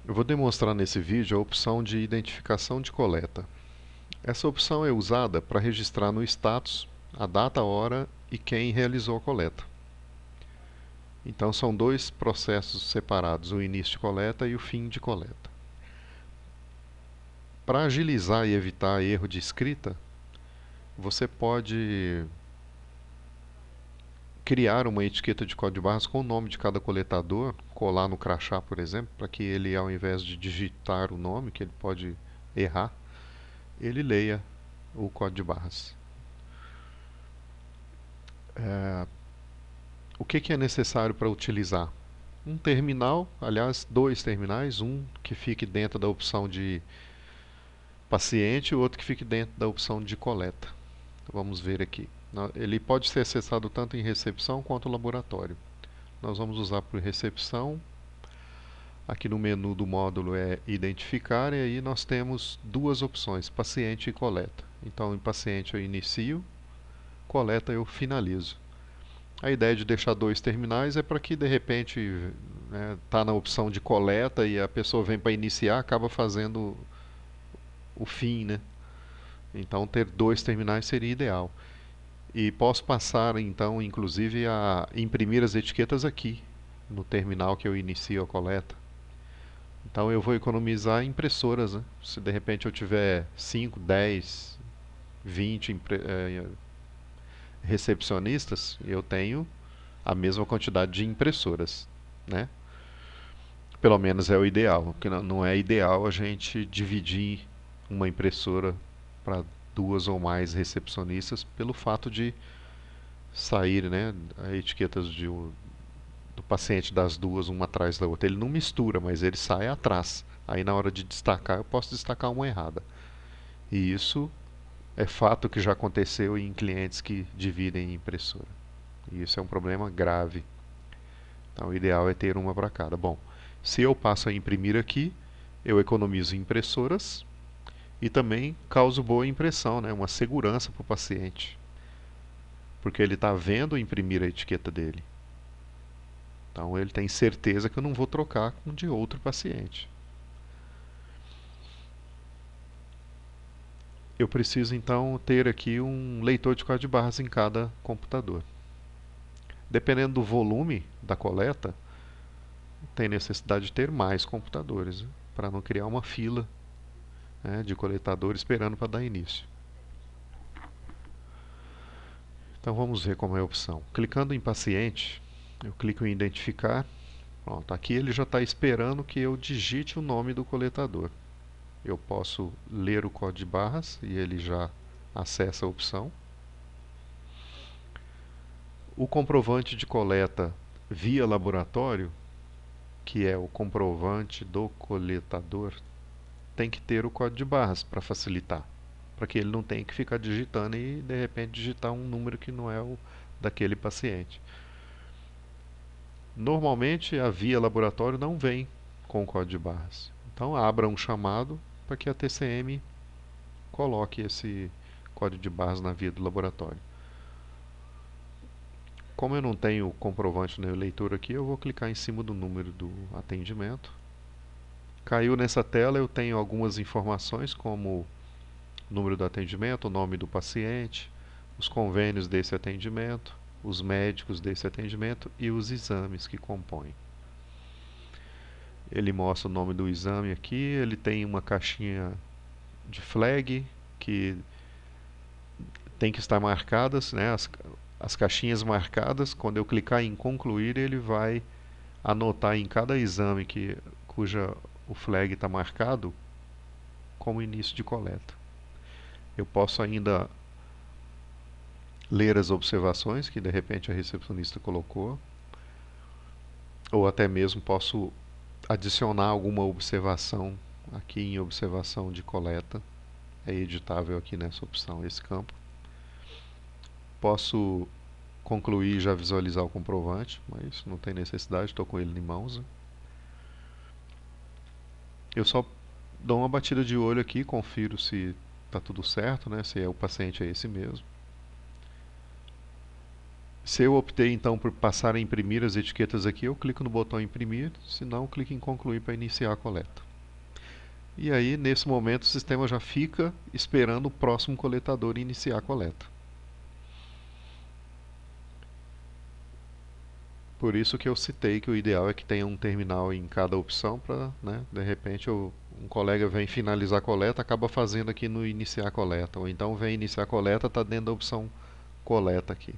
Eu vou demonstrar nesse vídeo a opção de identificação de coleta. Essa opção é usada para registrar no status a data, a hora e quem realizou a coleta. Então são dois processos separados, o início de coleta e o fim de coleta. Para agilizar e evitar erro de escrita, você pode criar uma etiqueta de código de barras com o nome de cada coletador, colar no crachá, por exemplo, para que ele, ao invés de digitar o nome, que ele pode errar, ele leia o código de barras. O que é necessário para utilizar? Um terminal, aliás, dois terminais, um que fique dentro da opção de paciente e o outro que fique dentro da opção de coleta. Vamos ver aqui. Ele pode ser acessado tanto em recepção quanto laboratório. Nós vamos usar por recepção. Aqui no menu do módulo é identificar e aí nós temos duas opções, paciente e coleta. Então em paciente eu inicio, coleta eu finalizo. A ideia de deixar dois terminais é para que de repente está na opção de coleta e a pessoa vem para iniciar, acaba fazendo o fim, né? Então ter dois terminais seria ideal. E posso passar então, inclusive, a imprimir as etiquetas aqui no terminal que eu inicio a coleta. Então eu vou economizar impressoras, né? Se de repente eu tiver 5, 10, 20 recepcionistas, eu tenho a mesma quantidade de impressoras, né? Pelo menos é o ideal, porque não é ideal a gente dividir uma impressora para duas ou mais recepcionistas pelo fato de sair, né, etiquetas do paciente das duas uma atrás da outra. Ele não mistura, mas ele sai atrás. Aí na hora de destacar, eu posso destacar uma errada. E isso é fato que já aconteceu em clientes que dividem impressora. E isso é um problema grave. Então o ideal é ter uma para cada. Bom, se eu passo a imprimir aqui, eu economizo impressoras e também causo boa impressão, né? Uma segurança para o paciente. Porque ele está vendo imprimir a etiqueta dele. Então ele tem certeza que eu não vou trocar com de outro paciente. Eu preciso então ter aqui um leitor de código de barras em cada computador. Dependendo do volume da coleta, tem necessidade de ter mais computadores, né, para não criar uma fila, né, de coletadores esperando para dar início. Então vamos ver como é a opção. Clicando em paciente, eu clico em identificar. Pronto, aqui ele já está esperando que eu digite o nome do coletador. Eu posso ler o código de barras e ele já acessa a opção. O comprovante de coleta via laboratório, que é o comprovante do coletador, tem que ter o código de barras para facilitar, para que ele não tenha que ficar digitando e de repente digitar um número que não é o daquele paciente. Normalmente a via laboratório não vem com o código de barras. Então abra um chamado para que a TCM coloque esse código de barras na via do laboratório. Como eu não tenho o comprovante no leitor aqui, eu vou clicar em cima do número do atendimento. Caiu nessa tela, eu tenho algumas informações como o número do atendimento, o nome do paciente, os convênios desse atendimento, os médicos desse atendimento e os exames que compõem. Ele mostra o nome do exame aqui, ele tem uma caixinha de flag que tem que estar marcadas, né, as caixinhas marcadas. Quando eu clicar em concluir, ele vai anotar em cada exame cuja o flag está marcado como início de coleta. Eu posso ainda ler as observações que de repente a recepcionista colocou, ou até mesmo posso adicionar alguma observação aqui em observação de coleta. É editável aqui nessa opção esse campo. Posso concluir e já visualizar o comprovante, mas não tem necessidade, estou com ele em mãos. Eu só dou uma batida de olho aqui, confiro se está tudo certo, né? Se o paciente é esse mesmo. Se eu optei então por passar a imprimir as etiquetas aqui, eu clico no botão imprimir, se não, clico em concluir para iniciar a coleta. E aí, nesse momento, o sistema já fica esperando o próximo coletador iniciar a coleta. Por isso que eu citei que o ideal é que tenha um terminal em cada opção para, né, de repente um colega vem finalizar a coleta, acaba fazendo aqui no iniciar a coleta, ou então vem iniciar a coleta, está dentro da opção coleta aqui.